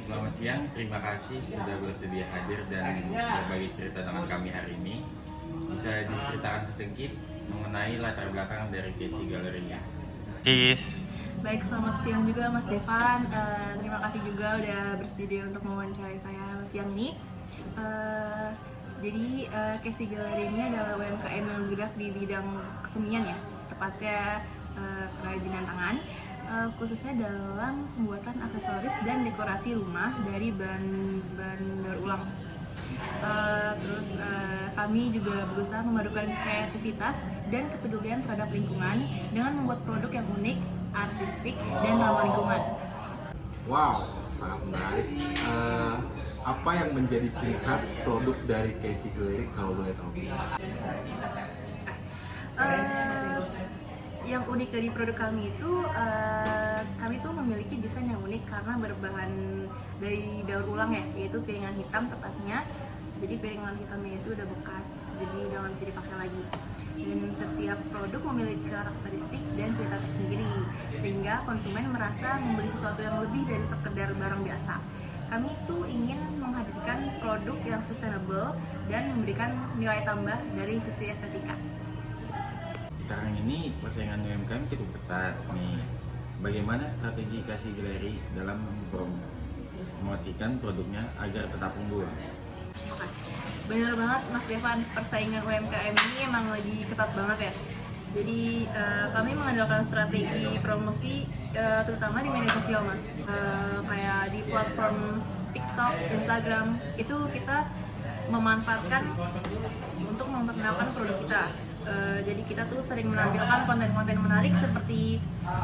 Selamat siang, terima kasih sudah bersedia hadir dan berbagi cerita dengan kami hari ini. Bisa diceritakan sedikit mengenai latar belakang dari Casey Gallery? Cheese. Baik, selamat siang juga Mas Devan. Terima kasih juga udah bersedia untuk mewawancarai saya siang ini. Casey Gallery ini adalah UMKM yang bergerak di bidang kesenian ya, tepatnya kerajinan tangan, khususnya dalam pembuatan aksesoris dan dekorasi rumah dari bahan daur ulang. Kami juga berusaha memadukan kreativitas dan kepedulian terhadap lingkungan dengan membuat produk yang unik, artistik, dan ramah lingkungan. Wow, sangat menarik. Apa yang menjadi ciri khas produk dari Casey Gallery kalau boleh tahu? Yang unik dari produk kami itu, kami tuh memiliki desain yang unik karena berbahan dari daur ulang ya, yaitu piringan hitam tepatnya. Jadi piringan hitamnya itu udah bekas, jadi udah nggak bisa dipakai lagi. Dan setiap produk memiliki karakteristik dan cerita tersendiri, sehingga konsumen merasa membeli sesuatu yang lebih dari sekedar barang biasa. Kami tuh ingin menghadirkan produk yang sustainable dan memberikan nilai tambah dari sisi estetika. Sekarang ini persaingan UMKM cukup ketat nih. Bagaimana strategi Casey Gallery dalam mempromosikan produknya agar tetap unggul? Bener banget Mas Devan, persaingan UMKM ini emang lagi ketat banget ya. Jadi kami mengandalkan strategi promosi terutama di media sosial Mas. Kayak di platform TikTok, Instagram, itu kita memanfaatkan untuk memperkenalkan produk kita. Jadi kita tuh sering menampilkan konten-konten menarik seperti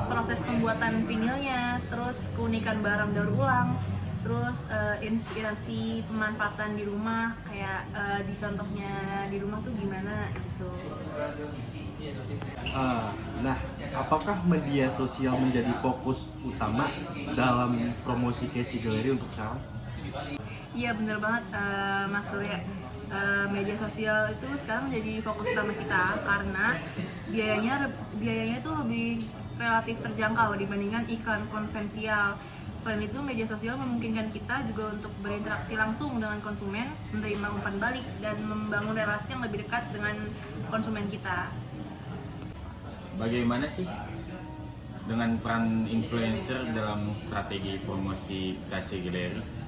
proses pembuatan vinilnya, terus keunikan barang daur ulang, terus inspirasi pemanfaatan di rumah, kayak di contohnya di rumah tuh gimana gitu. Nah, apakah media sosial menjadi fokus utama dalam promosi Casey Gallery untuk sekarang? Iya bener banget Mas Surya. Media sosial itu sekarang jadi fokus utama kita karena biayanya tuh lebih relatif terjangkau dibandingkan iklan konvensional. Selain itu, media sosial memungkinkan kita juga untuk berinteraksi langsung dengan konsumen, menerima umpan balik, dan membangun relasi yang lebih dekat dengan konsumen kita. Bagaimana sih dengan peran influencer dalam strategi promosi Casey Gallery?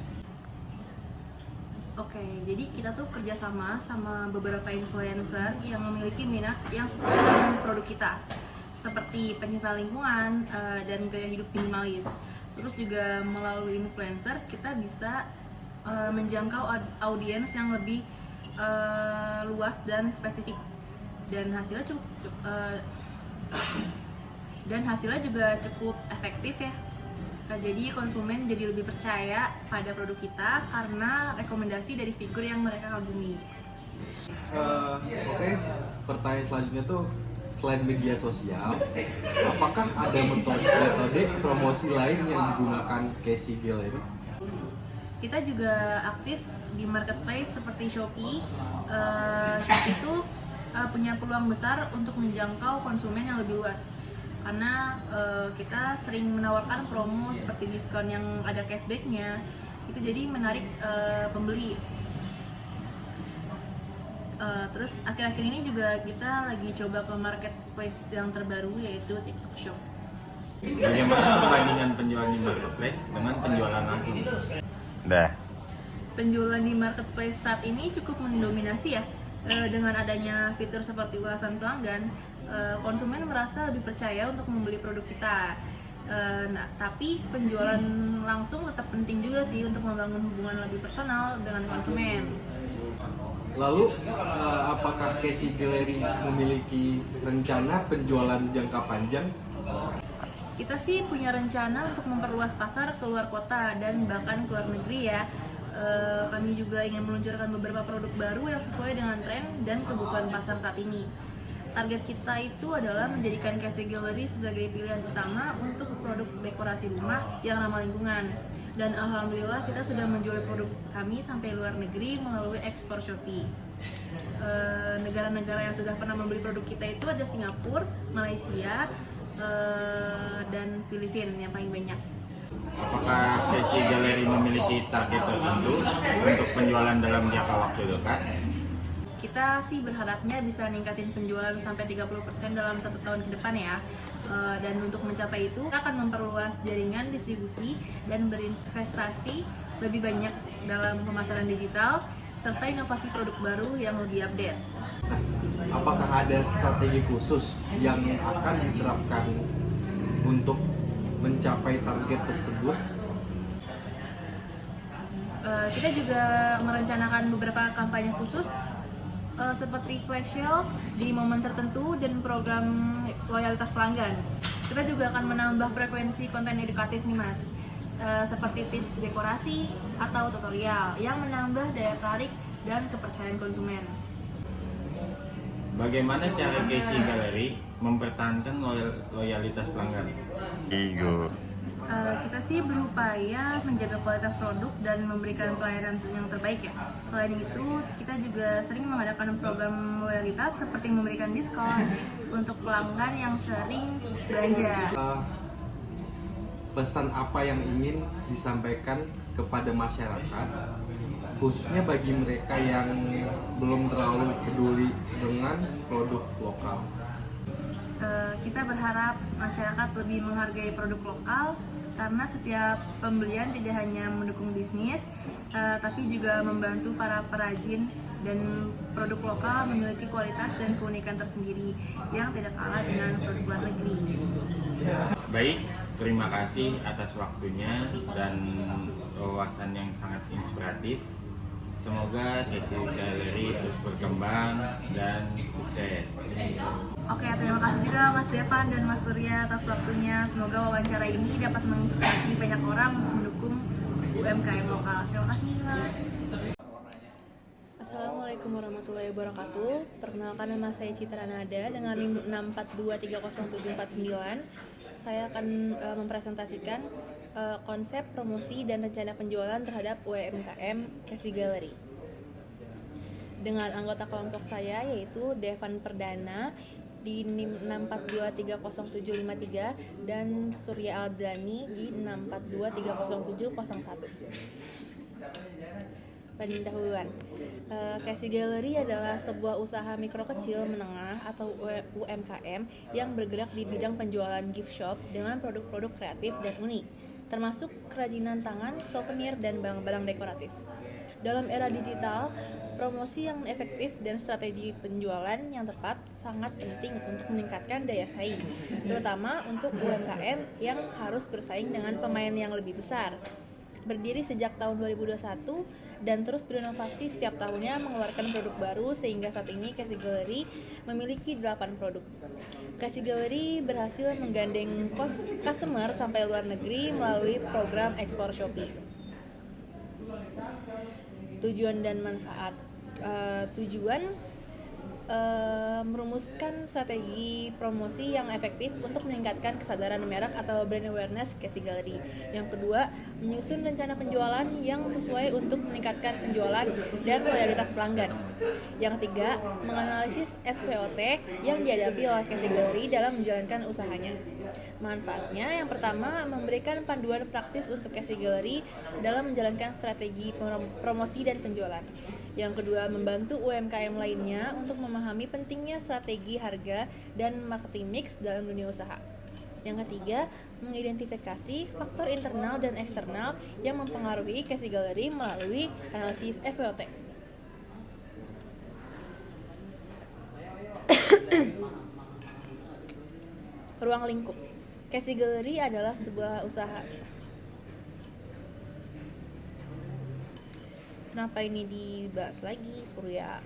Oke, jadi kita tuh kerjasama sama beberapa influencer yang memiliki minat yang sesuai dengan produk kita, seperti pencinta lingkungan dan gaya hidup minimalis. Terus juga melalui influencer kita bisa menjangkau audiens yang lebih luas dan spesifik, dan hasilnya juga cukup efektif ya. Jadi konsumen jadi lebih percaya pada produk kita karena rekomendasi dari figur yang mereka kagumi. Oke, pertanyaan selanjutnya tuh, selain media sosial, apakah ada metode promosi lain yang digunakan Casey Gallery? Kita juga aktif di marketplace seperti Shopee. Shopee itu punya peluang besar untuk menjangkau konsumen yang lebih luas, karena kita sering menawarkan promo seperti diskon yang ada cashbacknya, itu jadi menarik pembeli. Terus akhir-akhir ini juga kita lagi coba ke marketplace yang terbaru, yaitu TikTok Shop. Bagaimana perbandingan penjualan di marketplace dengan penjualan langsung? Penjualan di marketplace saat ini cukup mendominasi ya. Dengan adanya fitur seperti ulasan pelanggan, konsumen merasa lebih percaya untuk membeli produk kita. Tapi penjualan langsung tetap penting juga sih untuk membangun hubungan lebih personal dengan konsumen. Lalu, apakah Casey Gallery memiliki rencana penjualan jangka panjang? Kita sih punya rencana untuk memperluas pasar ke luar kota dan bahkan ke luar negeri ya. Kami juga ingin meluncurkan beberapa produk baru yang sesuai dengan tren dan kebutuhan pasar saat ini. Target kita itu adalah menjadikan Casey Gallery sebagai pilihan utama untuk produk dekorasi rumah yang ramah lingkungan. Dan alhamdulillah kita sudah menjual produk kami sampai luar negeri melalui ekspor Shopee. Negara-negara yang sudah pernah membeli produk kita itu ada Singapura, Malaysia, dan Filipina yang paling banyak. Apakah Casey Gallery memiliki target tertentu untuk penjualan dalam jangka waktu dekat? Kita sih berharapnya bisa ningkatin penjualan sampai 30% dalam 1 tahun ke depan ya. Dan untuk mencapai itu, kita akan memperluas jaringan distribusi dan berinvestasi lebih banyak dalam pemasaran digital serta inovasi produk baru yang lebih update. Apakah ada strategi khusus yang akan diterapkan untuk mencapai target tersebut? Kita juga merencanakan beberapa kampanye khusus seperti flash sale di momen tertentu dan program loyalitas pelanggan. Kita juga akan menambah frekuensi konten edukatif nih Mas, seperti tips dekorasi atau tutorial yang menambah daya tarik dan kepercayaan konsumen. Bagaimana cara Casey Gallery mempertahankan loyalitas pelanggan? Kita sih berupaya menjaga kualitas produk dan memberikan pelayanan yang terbaik ya. Selain itu, kita juga sering mengadakan program loyalitas seperti memberikan diskon untuk pelanggan yang sering belanja. Pesan apa yang ingin disampaikan kepada masyarakat, khususnya bagi mereka yang belum terlalu peduli dengan produk lokal? Kita berharap masyarakat lebih menghargai produk lokal karena setiap pembelian tidak hanya mendukung bisnis, tapi juga membantu para perajin, dan produk lokal memiliki kualitas dan keunikan tersendiri yang tidak kalah dengan produk luar negeri. Baik, terima kasih atas waktunya dan wawasan yang sangat inspiratif. Semoga Casey Gallery terus berkembang dan sukses. Oke, terima kasih juga Mas Devan dan Mas Surya atas waktunya. Semoga wawancara ini dapat menginspirasi banyak orang mendukung UMKM lokal. Terima kasih Mas. Assalamualaikum warahmatullahi wabarakatuh. Perkenalkan, nama saya Citra Nada dengan NIM 642307749. Saya akan mempresentasikan konsep, promosi, dan rencana penjualan terhadap UMKM Casey Gallery. Dengan anggota kelompok saya yaitu Devan Perdana di NIM 6423073 dan Surya Aldrani di 6423071. Pendahuluan. Casey Gallery adalah sebuah usaha mikro kecil menengah atau UMKM yang bergerak di bidang penjualan gift shop dengan produk-produk kreatif dan unik, termasuk kerajinan tangan, souvenir, dan barang-barang dekoratif. Dalam era digital, promosi yang efektif dan strategi penjualan yang tepat sangat penting untuk meningkatkan daya saing, terutama untuk UMKM yang harus bersaing dengan pemain yang lebih besar. Berdiri sejak tahun 2021 dan terus berinovasi setiap tahunnya mengeluarkan produk baru, sehingga saat ini Casey Gallery memiliki 8 produk. Casey Gallery berhasil menggandeng customer sampai luar negeri melalui program ekspor Shopee. Tujuan dan manfaat. Merumuskan strategi promosi yang efektif untuk meningkatkan kesadaran merek atau brand awareness Casey Gallery. Yang kedua, menyusun rencana penjualan yang sesuai untuk meningkatkan penjualan dan loyalitas pelanggan. Yang ketiga, menganalisis SWOT yang dihadapi oleh Casey Gallery dalam menjalankan usahanya. Manfaatnya, yang pertama, memberikan panduan praktis untuk Casey Gallery dalam menjalankan strategi promosi dan penjualan. Yang kedua, membantu UMKM lainnya untuk memahami pentingnya strategi harga dan marketing mix dalam dunia usaha. Yang ketiga, mengidentifikasi faktor internal dan eksternal yang mempengaruhi Casey Gallery melalui analisis SWOT. Ruang lingkup. Casey Gallery adalah sebuah usaha. Kenapa ini dibahas lagi, Surya?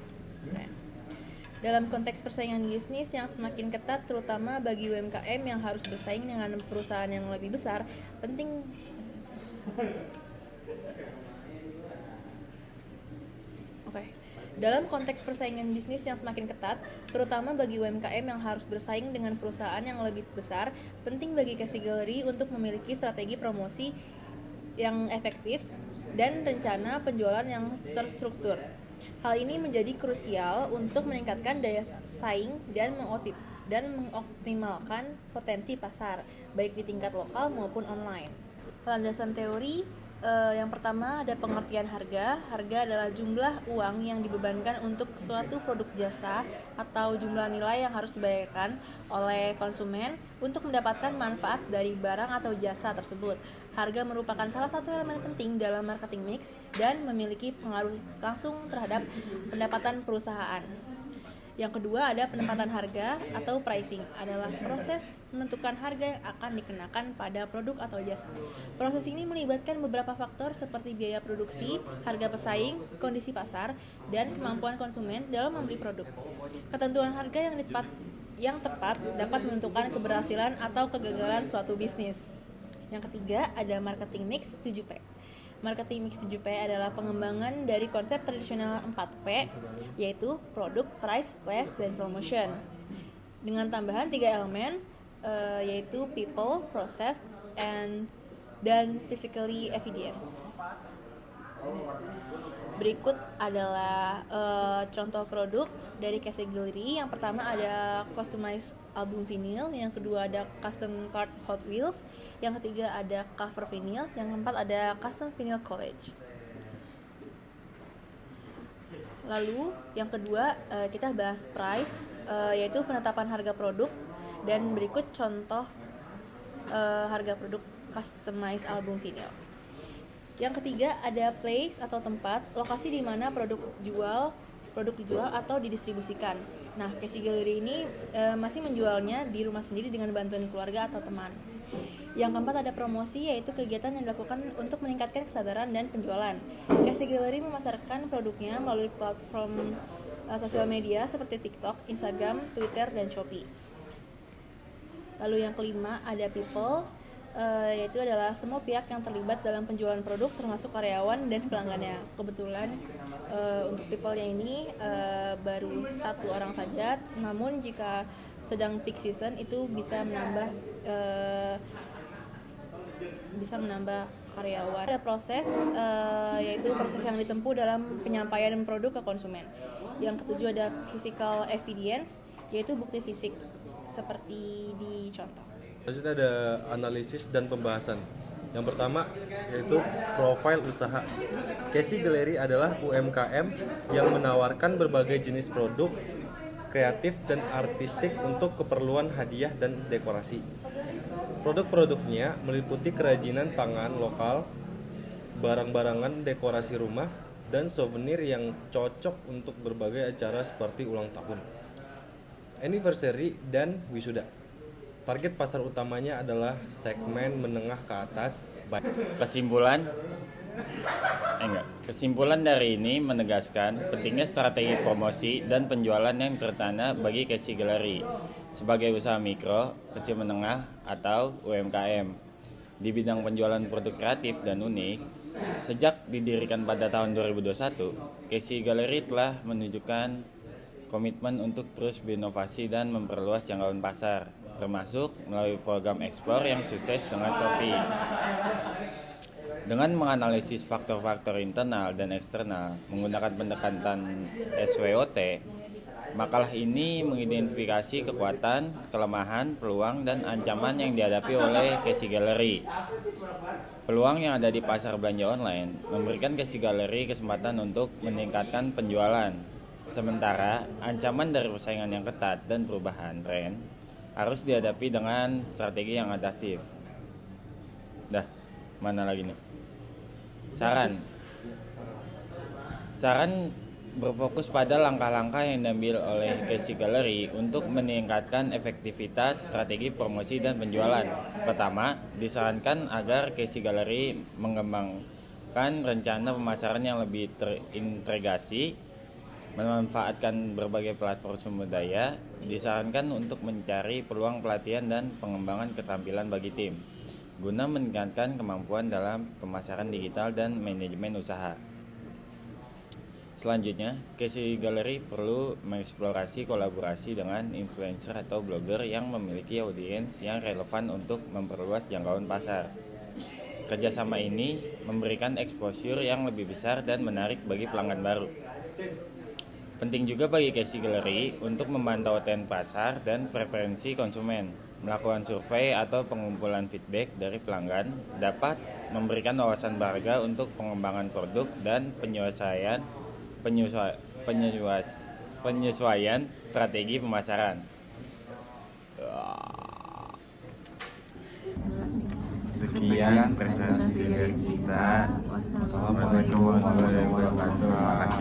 Nah, dalam konteks persaingan bisnis yang semakin ketat, terutama bagi UMKM yang harus bersaing dengan perusahaan yang lebih besar, penting Dalam konteks persaingan bisnis yang semakin ketat, terutama bagi UMKM yang harus bersaing dengan perusahaan yang lebih besar, penting bagi Casey Gallery untuk memiliki strategi promosi yang efektif dan rencana penjualan yang terstruktur. Hal ini menjadi krusial untuk meningkatkan daya saing dan mengoptimalkan potensi pasar, baik di tingkat lokal maupun online. Landasan teori yang pertama ada pengertian harga. Harga adalah jumlah uang yang dibebankan untuk suatu produk jasa atau jumlah nilai yang harus dibayarkan oleh konsumen untuk mendapatkan manfaat dari barang atau jasa tersebut. Harga merupakan salah satu elemen penting dalam marketing mix dan memiliki pengaruh langsung terhadap pendapatan perusahaan. Yang kedua ada penempatan harga atau pricing, adalah proses menentukan harga yang akan dikenakan pada produk atau jasa. Proses ini melibatkan beberapa faktor seperti biaya produksi, harga pesaing, kondisi pasar, dan kemampuan konsumen dalam membeli produk. Ketentuan harga yang tepat dapat menentukan keberhasilan atau kegagalan suatu bisnis. Yang ketiga ada marketing mix 7P. Marketing Mix 7P adalah pengembangan dari konsep tradisional 4P, yaitu produk, price, place, dan promotion. Dengan tambahan 3 elemen, yaitu people, process, dan physically evidence. Berikut adalah contoh produk dari Casey Gallery. Yang pertama ada customized album vinyl, yang kedua ada custom card Hot Wheels, yang ketiga ada cover vinyl, yang keempat ada custom vinyl college. Lalu yang kedua kita bahas price, yaitu penetapan harga produk, dan berikut contoh harga produk customized album vinyl. Yang ketiga ada place atau tempat, lokasi di mana produk dijual atau didistribusikan. Nah, Casey Gallery ini masih menjualnya di rumah sendiri dengan bantuan keluarga atau teman. Yang keempat ada promosi, yaitu kegiatan yang dilakukan untuk meningkatkan kesadaran dan penjualan. Casey Gallery memasarkan produknya melalui platform sosial media seperti TikTok, Instagram, Twitter, dan Shopee. Lalu yang kelima ada people, yaitu adalah semua pihak yang terlibat dalam penjualan produk termasuk karyawan dan pelanggannya. Kebetulan untuk people yang ini baru 1 orang saja, namun jika sedang peak season itu bisa menambah karyawan. Ada proses, yaitu proses yang ditempuh dalam penyampaian produk ke konsumen. Yang ketujuh ada physical evidence, yaitu bukti fisik seperti di contoh. Selanjutnya ada analisis dan pembahasan. Yang pertama yaitu profil usaha. Casey Gallery adalah UMKM yang menawarkan berbagai jenis produk kreatif dan artistik untuk keperluan hadiah dan dekorasi. Produk-produknya meliputi kerajinan tangan lokal, barang-barangan dekorasi rumah, dan souvenir yang cocok untuk berbagai acara seperti ulang tahun, anniversary, dan wisuda. Target pasar utamanya adalah segmen menengah ke atas. Kesimpulan dari ini menegaskan pentingnya strategi promosi dan penjualan yang tertanda bagi Casey Gallery sebagai usaha mikro, kecil menengah, atau UMKM di bidang penjualan produk kreatif dan unik. Sejak didirikan pada tahun 2021, Casey Gallery telah menunjukkan komitmen untuk terus berinovasi dan memperluas jangkauan pasar, termasuk melalui program ekspor yang sukses dengan Shopee. Dengan menganalisis faktor-faktor internal dan eksternal menggunakan pendekatan SWOT, makalah ini mengidentifikasi kekuatan, kelemahan, peluang, dan ancaman yang dihadapi oleh Casey Gallery. Peluang yang ada di pasar belanja online memberikan Casey Gallery kesempatan untuk meningkatkan penjualan. Sementara ancaman dari persaingan yang ketat dan perubahan tren harus dihadapi dengan strategi yang adaptif. Mana lagi nih? Saran berfokus pada langkah-langkah yang diambil oleh Casey Gallery untuk meningkatkan efektivitas strategi promosi dan penjualan. Pertama, disarankan agar Casey Gallery mengembangkan rencana pemasaran yang lebih terintegrasi, memanfaatkan berbagai platform sumber daya. Disarankan untuk mencari peluang pelatihan dan pengembangan keterampilan bagi tim, guna meningkatkan kemampuan dalam pemasaran digital dan manajemen usaha. Selanjutnya, Casey Gallery perlu mengeksplorasi kolaborasi dengan influencer atau blogger yang memiliki audiens yang relevan untuk memperluas jangkauan pasar. Kerjasama ini memberikan exposure yang lebih besar dan menarik bagi pelanggan baru. Penting juga bagi Casey Gallery untuk memantau tren pasar dan preferensi konsumen. Melakukan survei atau pengumpulan feedback dari pelanggan dapat memberikan wawasan berharga untuk pengembangan produk dan penyesuaian strategi pemasaran. Sekian presentasi dari kita. Wassalamualaikum warahmatullahi wabarakatuh. Terima kasih.